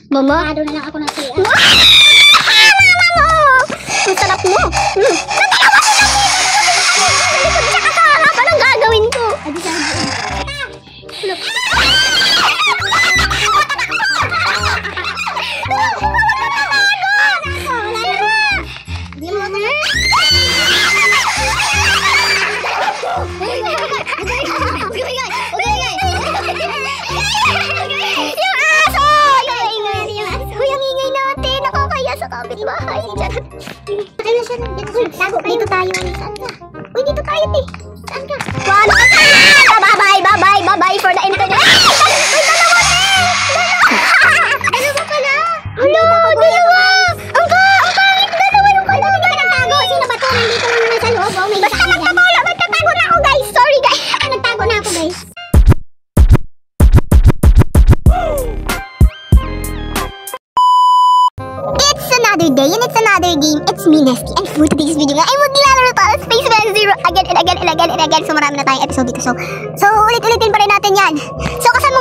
Mama? Sarado na lang ako ng CR. Mama mo! Ang sarap mo. Natatawa ko lang dito. Sa kasarap. Anong gagawin ko? Adi sa akin. Look. Kapitbahay. Ano siya nang dito tayo. Saan ka? Uy, dito tayo, te. Saan ka? Wala ka na! Bye-bye, bye-bye, bye-bye for the internet. Uy, dalawa, te! Dalawa pala. Hello, dalawa! Ang pangit, dalawa yung pala. Nagtatago. Sino ba to? Nandito lang naman sa loob. Oh, may Basta magtatago na ako, guys. Sorry, guys. Nagtago na ako, guys. It's another day and it's another game. It's me, Nesty. And for today's video nga, ay maglalaro tayo Space Van Zero again and again and again and again. So marami na tayong episode dito. So ulit-ulitin pa rin natin yan. So kasama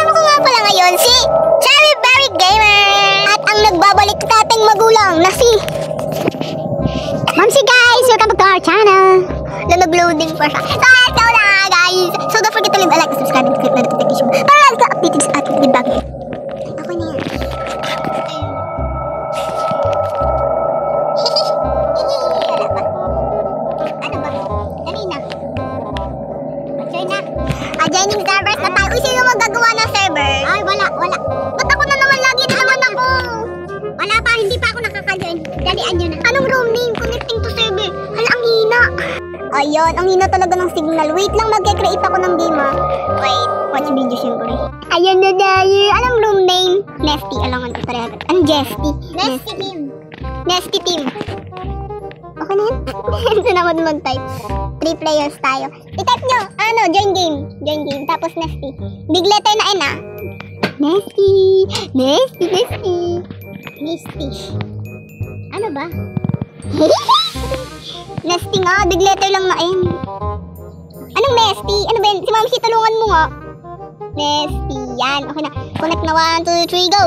ko nga pala ngayon si Cherry Berry Gamer. At ang nagbabalik nating magulang na si Mamsi, guys. Welcome back to our channel. Na nag-loading pa siya. So let's go na, guys. So don't forget to leave a like, subscribe, and click the notification para lagi ka updated sa ating video bago. Ako na yan. Ano ba? Kanina. Join na. Joining servers na tayo. Uy, sino magagawa ng server? Ay, wala. Ba't ako na naman lagi na naman ako? Wala pa. Hindi pa ako nakaka-join. Dalian nyo na. Anong room name? Connecting to server. Hala, ang hina. Ayun, ang hina talaga ng signal. Wait lang, magkakreate ako ng game, ha. Wait, watch video syempre. Ayan na tayo. Anong room name? Nesty. Alangan ko pareha. Ang Jesty. Nesty team. Nesty team. Okay na yun? Ito naman mag-type. 3 players tayo. I-type nyo, join game. Join game. Tapos Nesty. Big letter na N, ah. Nesty. Ano ba? Nesty nga. Big letter lang na N. Anong Nesty? Ano ba yun? Si Mamsi, tulungan mo nga. Nesty. Yan. Okay na. Connect na. 1, 2, 3, go.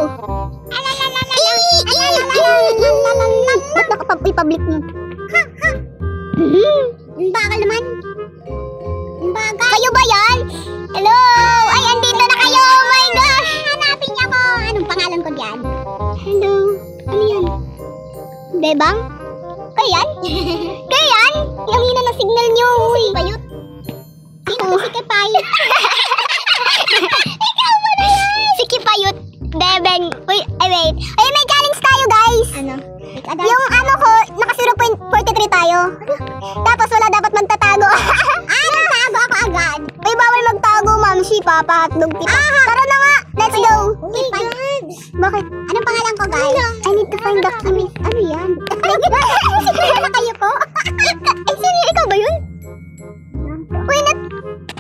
Ba't nakapag-public mo? Ang bakal naman. Ang bakal. Kayo ba yan? Hello! Ay, andito na kayo! Oh my gosh! Hanapin niyo ako. Anong pangalan ko diyan? Hello? Ano yan? Bebang? Kayo yan? Kayo yan? Yung hina ng signal nyo. Uy. Bayot. Sino ba si Kapayot? Ikaw ba na yan? Si Kipayot. Bebeng. Uy, ay wait. Ay, may challenge tayo, guys. Ano? Yung ko, naka 0.43 tayo. Tapos wala dapat magtatago. Nagtago ako agad. Uy, bawal magtago, Mamsi. Papa, hotdog kita. Tara na nga. Let's go. Oh my God. Bakit? Anong pangalan ko, guys? I need to find the key. Ano yan? Siguro na kayo po. Ay, sino? Ikaw ba yun? Uy,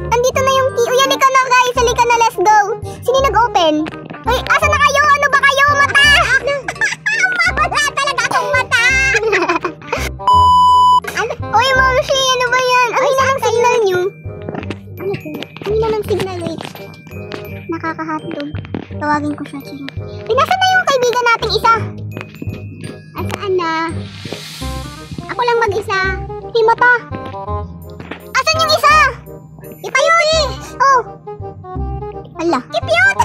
nandito na yung key. Uy, halika na, guys. Halika na, let's go. Sino nag-open? Uy, asa na kayo? Ano ba kayo? Mata! Wala talaga akong mata. Uy, Mamsi, ano ba yan? Ang hina ng signal nyo. Ano po? Ang hina ng signal, wait. Nakaka-hotdog. Tawagin ko siya. Uy, nasa na yung kaibigan nating isa? Asaan na? Ako lang mag-isa. Hey, mata. Asan yung isa? Ipayot! Oh. Ala. Ipayot!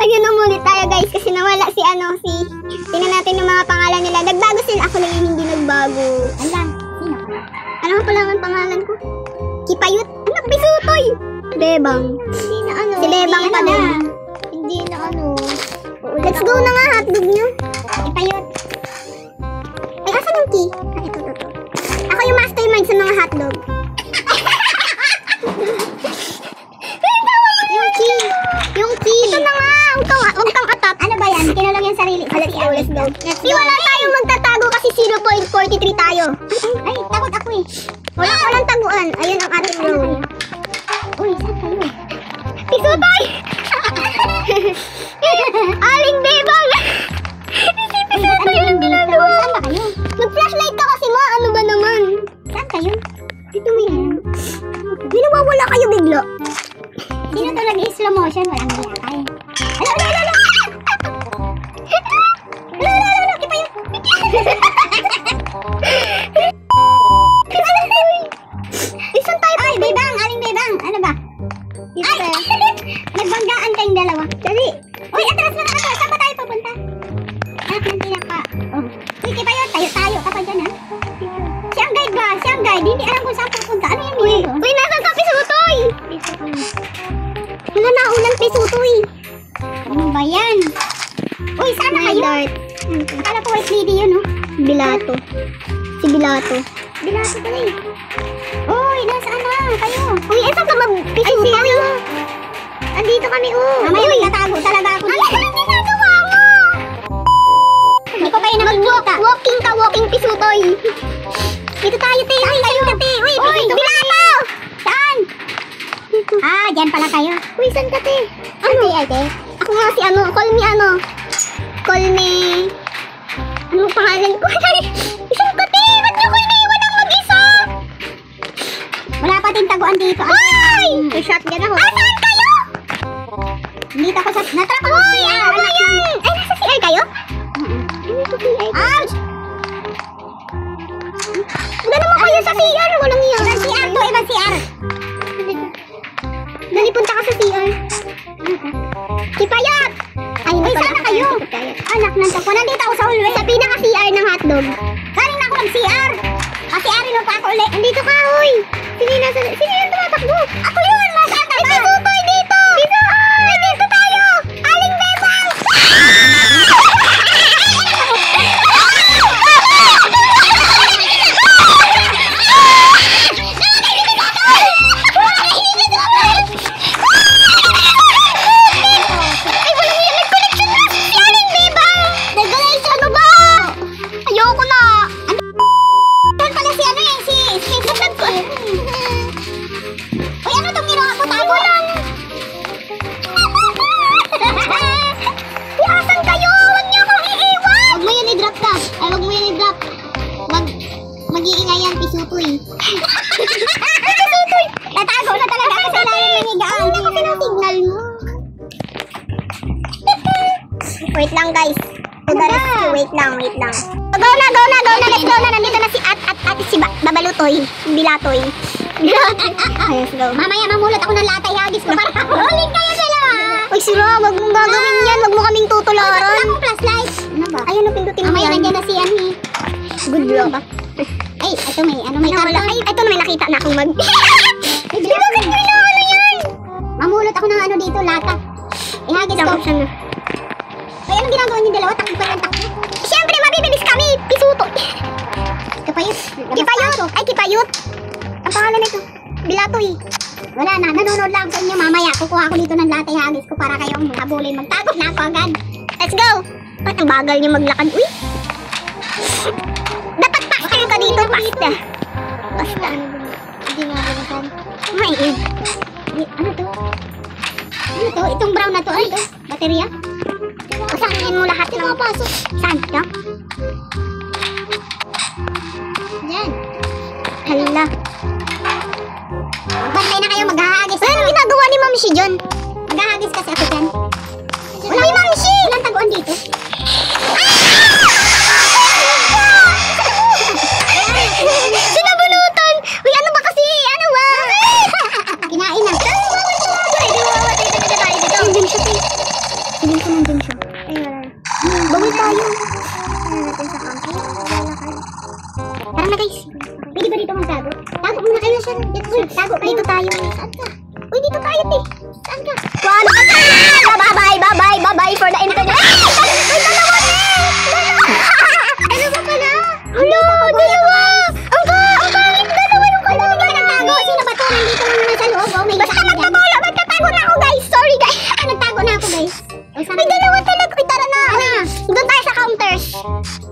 Ayun na muna tayo, guys, kasi nawala si tingnan natin yung mga pangalan nila. Nagbago sila. Ako lang yung hindi nagbago. Alam. Sino ka? Ano pa lang ang pangalan ko? Kipayot. Anak, Bisutoy. Bebang. Hindi na ano. Si Bebang pa din. Hindi na ano. Let's go na nga, hotdog nyo. Ipayot. Ay, asan yung key? Ah, ito. Ako yung mastermind sa mga hotdog. Yung key. Ito na nga. Huwag kang atap. Ano ba yan? Kinulong yung sarili. Let's go. Di wala tayong magtatago kasi 0.43 tayo. Ay, takot ako eh. Walang taguan. Ayun ang ating room. Uy, saan kayo? Pisutoy! Aling Bebang! Si Pisutoy yung ginagawa. Saan ba kayo? Mag-flashlight ka kasi ma. Ano ba naman? Saan kayo? Dito yan. Di nawawala kayo bigla. Sino to nag-slow motion? Walang nilakay. Ala! Uy, saan na kayo? Akala ko white lady yun, no? Bilato. Si Bilato. Bilato pala eh. Uy, nasaan na kayo? Uy, saan ka mag-pisuto? Ay, si ano? Andito kami, Mamaya may natago talaga ako dito. Ano ang ginagawa mo? Hindi ko kayo nakikita. Walking ka, walking pisutoy. Dito tayo, te. Uy, kayo ka, te. Uy, Bilato! Saan? Ah, dyan pala kayo. Uy, saan ka, te? Ano? Ate? Ako nga si ano, call me ano. Call me... Ano pangalan ko? Isang kati! Ba't niyo ko iniiwan ng mag-isa? Wala pa din taguan dito. Ay! May shotgun ako. Saan kayo? Dito ako sa... Natrap ako Uy, siya. ano yan? Ay, nasa CR kayo? Dito siya. Ouch! Wala naman kayo sa CR. Walang yan. Ibang CR to, ibang CR. Dali, punta ka sa CR. Kipayat! Ay, Uy, saan na kayo? Anak ng tapo. Nandito ako sa hallway. Sa pinaka-CR ng hotdog. Galing na ako mag-CR. CR-in mo pa ako ulit. Nandito ka, hoy! Sino yung tumatakbo? Ako yun! Nasaan ka ba? Ay, pisutoy dito! Dito! Ay, dito tayo! Aling Bebang! Ay, walang yan! Nag-connection na si Aling Bebang! Nag-connection mo ba? Ayoko na! Doon pala si ano eh, si Nasaan ko? Uy, ano itong ginawa ko? Tago lang. Asan kayo? Huwag niyo akong iiwan! Huwag mo yan i-drop ka. Ay, huwag mo yan i-drop. Mag-iingay yan, pisutoy. Pisutoy! Natago na talaga kasi lalim ng higaan. Ano kasi ng signal mo? Wait lang, guys. To the rescue. Wait lang. Go na. Let's go na. Nandito na si Ate si Babalutoy. Bilatoy. Let's go. Mamaya mamulot ako ng latay hagis ko para huling kayo dalawa. Uy, Sira, wag mong gagawin yan. Wag mo kaming Wala tutularan. akong flashlight. Ano ba? Ayun, pindutin mo Mamaya yan. nandiyan na si Annie. Good luck. Ay, ito may karton. Ay, ito na may nakita na akong mag... Ay, Di ba ganito na ano yan? Mamulot ako ng ano dito, lata. Ihagis ko. Siya na. Ay, anong ginagawa niyo dalawa? Takbo pa yan, takbo. Siyempre, mabibilis kami. Pisuto. Kapayot. Kipayot. Ay, Kipayot. Ang pangalan nito. Bilatoy. Wala na, nanonood lang ako sa inyo. Mamaya, kukuha ko dito ng latay hagis ko para kayong habulin. Magtago na ako agad. Let's go. Ay, ang bagal niyo maglakad. Uy. Dapat pasta ka dito. Pasta. Basta. Hindi nga balikan. Ay, yun. Ano to? Ano to? Itong brown na to. Ano to? Baterya? Pasakin mo lahat ng pasok. Saan? Yan? Yan. Hala. Bantay na kayo, maghahagis. Ano ginagawa ni Ma'am Shi dyan? Maghahagis kasi ako dyan. Wala ni Ma'am Shi! Walang taguan dito. Sinabunutan! Uy, ano ba kasi? Ano ba? Kinain na. Nandun siya, Tay. Tingin ko nandun siya. Bawal tayo. Tara na guys. Pwede ba dito magtago? Tago muna kayo siya. Tago kayo. Dito tayo. Saan ka? Uy, dito tayo, Tay. Saan ka? Wala ka na! Bye-bye for the internet. Ay, dalawa na! Ano ba pala? Hello, dalawa! Ang pangit, dalawa yung Ano ba nagtago? Sino ba to? Nandito lang naman sa loob. Oh, may Basta magtatago na ako, guys. Sorry, guys. Nagtago na ako guys. O, saan May dalawa talaga. Uy, tara na. Tara. Doon tayo sa counters.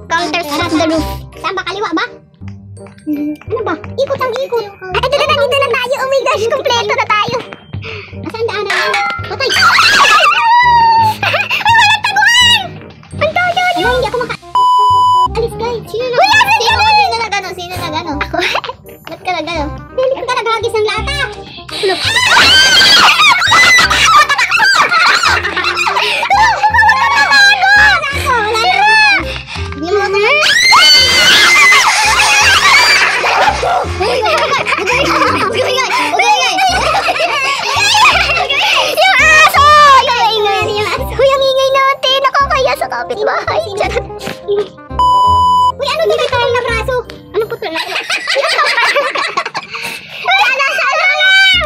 Counters Tara, of the roof. Saan ba? Kaliwa ba? Ano ba? Ikot ang ikot. Ay, dito na tayo. Oh my gosh, kompleto na tayo. Nasaan daanan na? Patay. Ay, walang taguan! Ang tayo Ay, hindi ako alis guys. Sino na? Uy, asan ka na? Sino na gano'n? Sino na gano'n? Ako. Ba't ka na gano'n? Ba't ka naghagis ng lata? Look. Wala na. Hindi mo ito na. Yung aso! Uy, ang ingay natin. Nakakaya sa kapitbahay. Uy, ano dito tayo na braso? Ano po ito?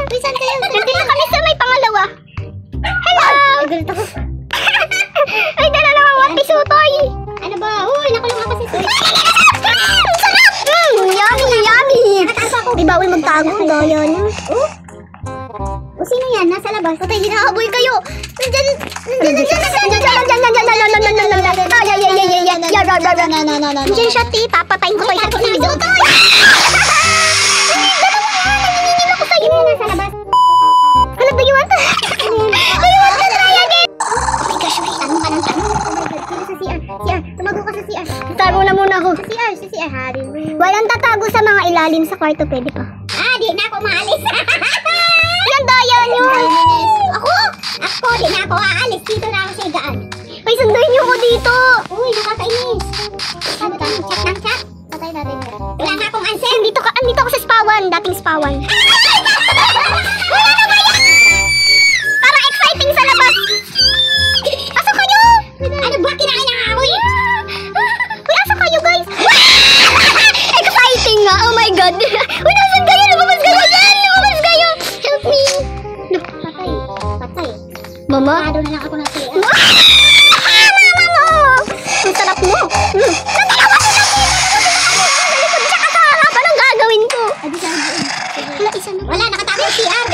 Uy, saan kayo? Nandito kami sa may pangalawa. Hello! Ay, ganito ko. Ay, dala lang ang one bawal magtago. Daya niyo. O sino yan? Nasa labas. Patay, hinahabol kayo. Nandyan. Nandiyan siya, ti. Papatayin ko kayo sa piso. Sino yan nasa labas? Ano ba yun? Do you want to try again? Oh my gosh, wait. Tanong ka ng tanong. Oh my God. Sino sa CR? CR. Tumago ka sa CR. Tago na muna ako. Sa CR. Sa CR. Hallelujah. Walang tatago sa mga ilalim sa kwarto. Pwede pa. Di na ako maalis. Yan, daya niyo. Ako, di na ako aalis. Dito na ako sa higaan. Ay, sunduin niyo ko dito. Uy, nakakainis. Ano to? Chat ng chat? Patay natin. Wala na akong answer. Andito ako sa spawan. Dating spawan. Wala na ba yan? Para exciting sa labas. Asa kayo? Ano ba kinain ang amoy? Uy, asa kayo, guys? Exciting nga. Oh my God. Uy, nasan kayo? Lumabas kayo dyan. Lumabas kayo. Help me. Patay. Patay. Mama? Parado na lang ako ng CR. Mama mo. Ang sarap mo. Natalawa sila dito. Siya kasama. Anong gagawin ko? Adi siya ang buong. Wala, isa na. Wala, nakatabi ang CR.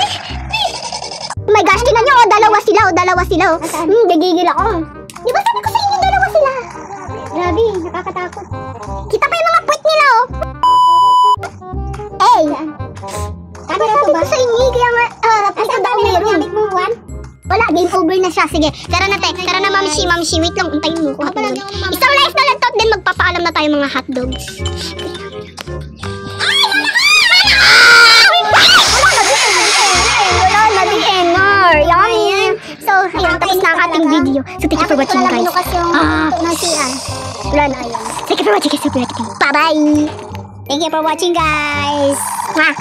Oh my gosh, tingnan nyo. Oh, dalawa sila. Oh, dalawa sila. Oh. Asan? Gigigil ako. Di ba sabi ko sa inyo, dalawa sila? Grabe, nakakatakot. Kita pa yung mga puwit nila, oh. Hey! Camera Sabi to ba? ko sa inyo, kaya nga, ito Asan daw camera meron. gamit mo, Juan? Wala, game over na siya. Sige, tara na, te. Tara na, mamshi. Wait lang, untayin mo. Ako pala, di ako namamatay. Isang life na lang to, then magpapaalam na tayo mga hotdogs. Wala na din, Enor. Yummy. So, ayun, tapos na ang ating video. So, thank you for watching, guys. Binukas yung ng CR. Wala na. Thank you for watching, guys. Bye-bye. Thank you for watching, guys. Mwah.